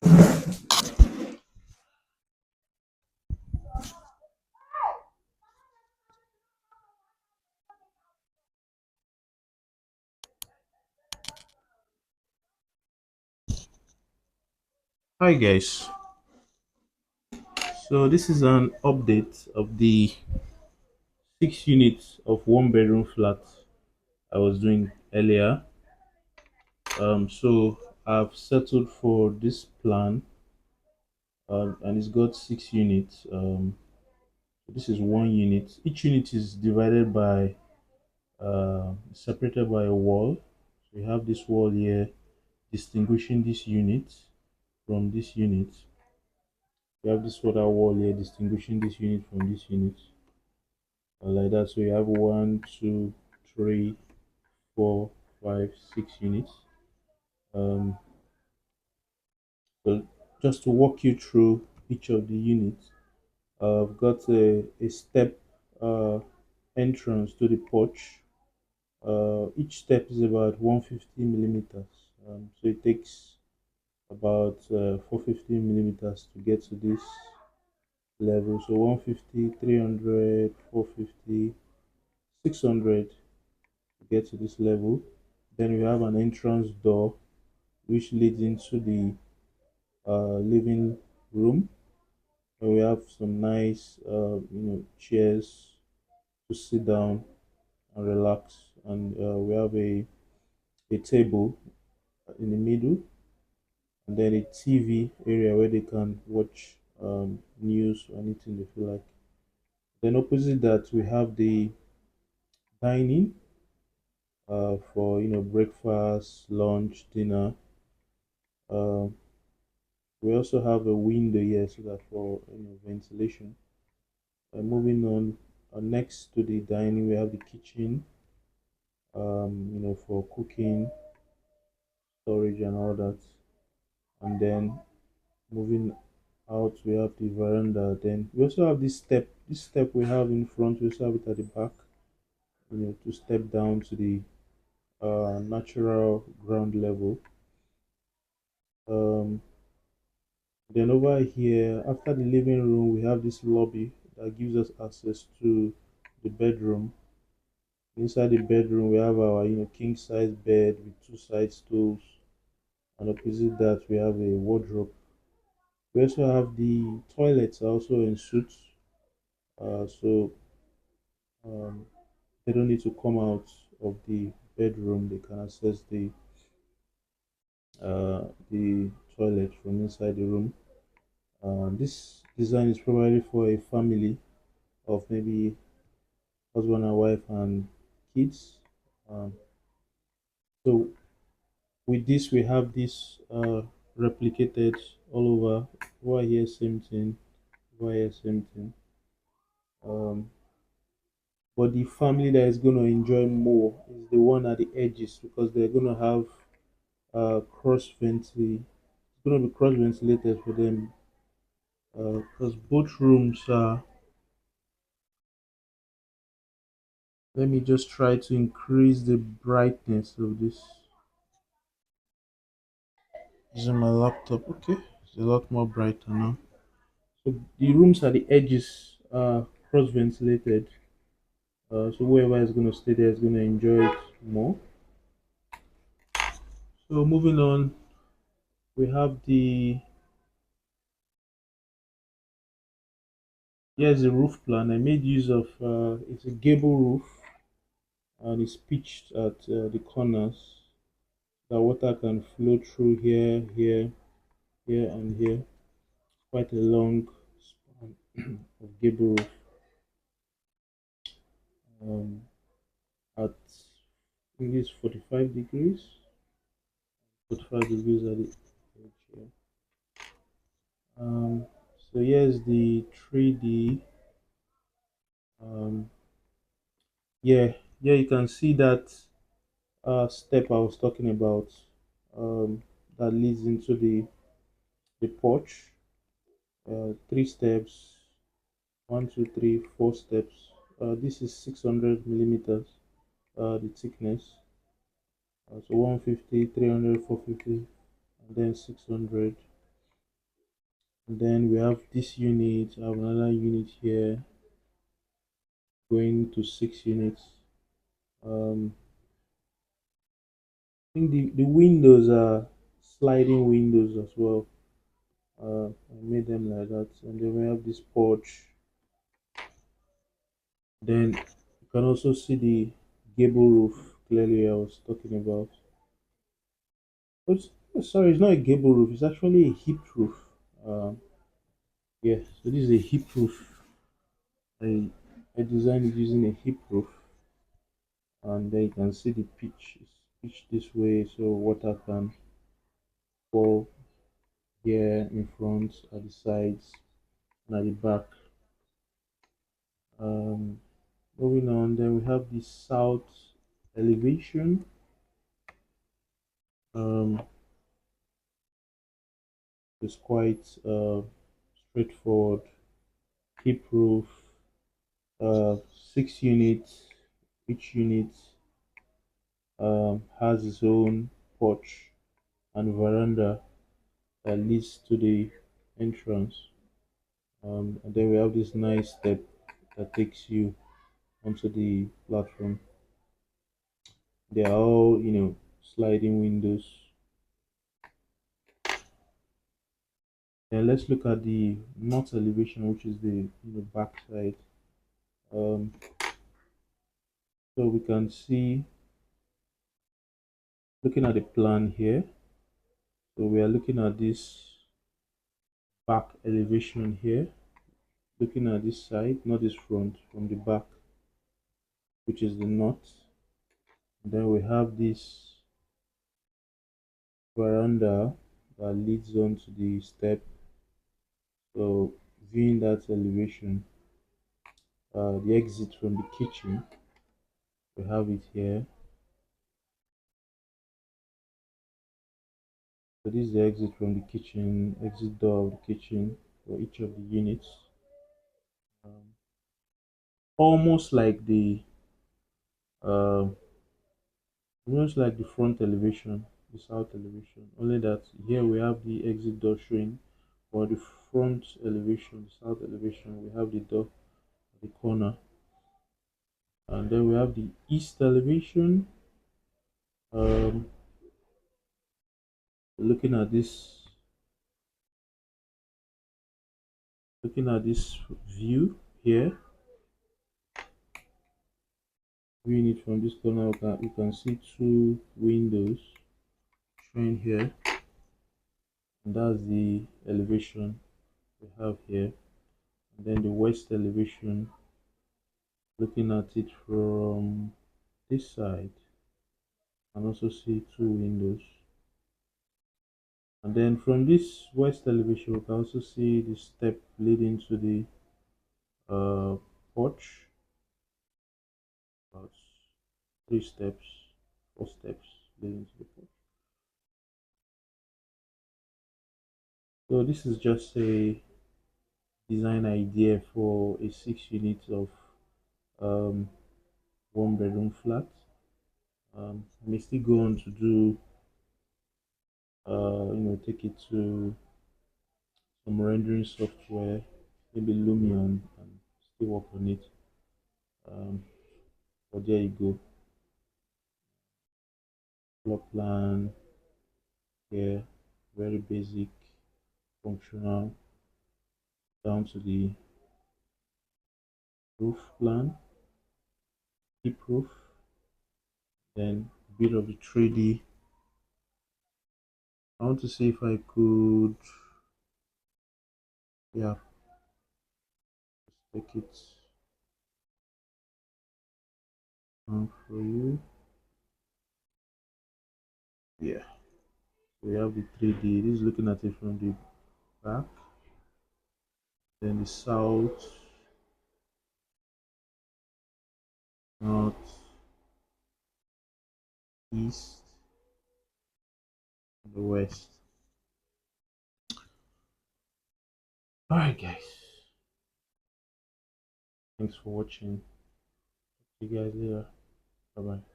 Hi guys. So this is an update of the 6 units of one bedroom flat I was doing earlier. So I've settled for this plan, and it's got 6 units. This is 1 unit. Each unit is divided by separated by a wall. So you have this wall here distinguishing this unit from this unit. You have this other wall here distinguishing this unit from this unit. Like that. So you have one, two, three, 4, 5, 6 units. Um, so just to walk you through each of the units, I've got a step uh, entrance to the porch. Each step is about 150 millimeters. So it takes about 450 millimeters to get to this level. So 150, 300, 450, 600 to get to this level. Then we have an entrance door which leads into the living room. And we have some nice, chairs to sit down and relax. And we have a table in the middle, and then a TV area where they can watch news or anything they feel like. Then opposite that, we have the dining for breakfast, lunch, dinner. Um we also have a window here so that for ventilation. Moving on, next to the dining, we have the kitchen, for cooking, storage, and all that. And then moving out, we have the veranda. Then we also have this step. This step we have in front, we also have it at the back, to step down to the natural ground level. Um, then over here, after the living room, we have this lobby that gives us access to the bedroom. Inside the bedroom, we have our king size bed with two side stools, and opposite that we have a wardrobe. We also have the toilets are also in suits, so um, they don't need to come out of the bedroom. They can access the toilet from inside the room. This design is probably for a family of maybe husband and wife and kids. Um, so with this, we have this replicated all over. Over here, same thing. Over here, same thing. Um, but the family that is going to enjoy more is the one at the edges, because they're going to have cross ventilation. It's going to be cross ventilated for them, because both rooms are. Let me just try to increase the brightness of this using my laptop. Okay, it's a lot more brighter now. So the rooms at the edges are cross ventilated. So whoever is going to stay there is going to enjoy it more. So moving on, we have the here's the roof plan. I made use of it's a gable roof, and it's pitched at the corners. The water can flow through here, here, here, and here. Quite a long span of gable roof. Um, at I think it's 45 degrees. 45 degrees at the edge here. Um, so here's the 3D. Um, yeah, yeah, you can see that step I was talking about, that leads into the porch. 3 steps, 1, 2, 3, 4 steps. This is 600 millimeters, the thickness. So 150, 300, 450, and then 600. And then we have this unit, I have another unit here going to 6 units. I think the windows are sliding windows as well. I made them like that. And then we have this porch. Then you can also see the gable roof clearly I was talking about. But sorry, it's not a gable roof, it's actually a hip roof. Um, yeah, so this is a hip roof. I designed it using a hip roof, and then you can see the pitch is pitched this way so water can fall here in front, at the sides, and at the back. Um, Moving on, then we have the south elevation. Um, it's quite straightforward. Hip roof, 6 units. Each unit has its own porch and veranda that leads to the entrance. And then we have this nice step that takes you onto the platform. They are all, sliding windows. Then let's look at the north elevation, which is the back side. Um, so we can see, looking at the plan here. So we are looking at this back elevation here, looking at this side, not this front, from the back, which is the north. Then we have this veranda that leads on to the step. So viewing that elevation, the exit from the kitchen, we have it here. So this is the exit from the kitchen, exit door of the kitchen for each of the units. Um, almost like uh, the front elevation, the south elevation. Only that here we have the exit door showing, for the front elevation, the south elevation, we have the door at the corner, and then we have the east elevation. Um, looking at this, view here, viewing it from this corner, you can see two windows showing here, and that's the elevation we have here. And then the west elevation, looking at it from this side, and also see two windows. And then from this west elevation, we can also see the step leading to the uh, porch. About 3 steps, 4 steps leading to the porch. So this is just a design idea for a 6 units of um, 1 bedroom flat. I may still go on to do, take it to some rendering software, maybe Lumion, and still work on it. Um, but there you go. Floor plan here, very basic, functional, down to the roof plan, hip roof, then a bit of the 3D. I want to see if I could, yeah, just take it on for you. Yeah, we have the 3D. This is looking at it from the back, then the south, north, east, and the west. Alright, guys, thanks for watching. See you guys later. Bye bye.